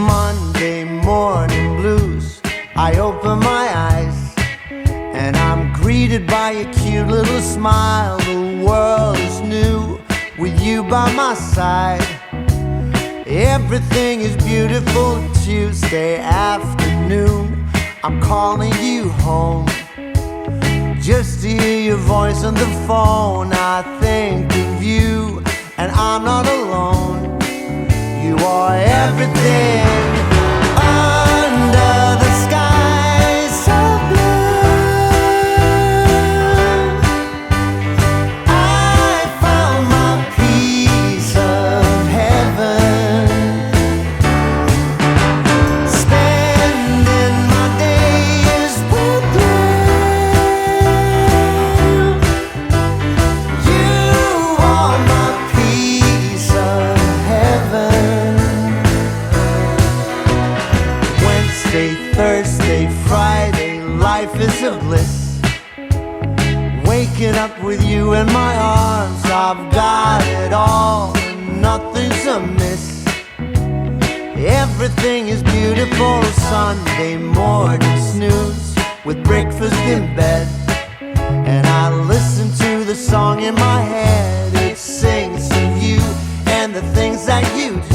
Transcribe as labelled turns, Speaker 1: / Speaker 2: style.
Speaker 1: Monday morning blues. I open my eyes and I'm greeted by a cute little smile. The world is new with you by my side. Everything is beautiful. Tuesday afternoon, I'm calling you home just to hear your voice on the phone. I think of you and I'm not alone. You are everything under the sky so blue. I found my piece of heaven, spending my days with you. You are my piece of heaven. Wednesday, Thursday, Friday, life is a bliss. Waking up with you in my arms, I've got it all and nothing's amiss. Everything is beautiful. Sunday morning snooze with breakfast in bed, and I listen to the song in my head. It sings of you and the things that you do.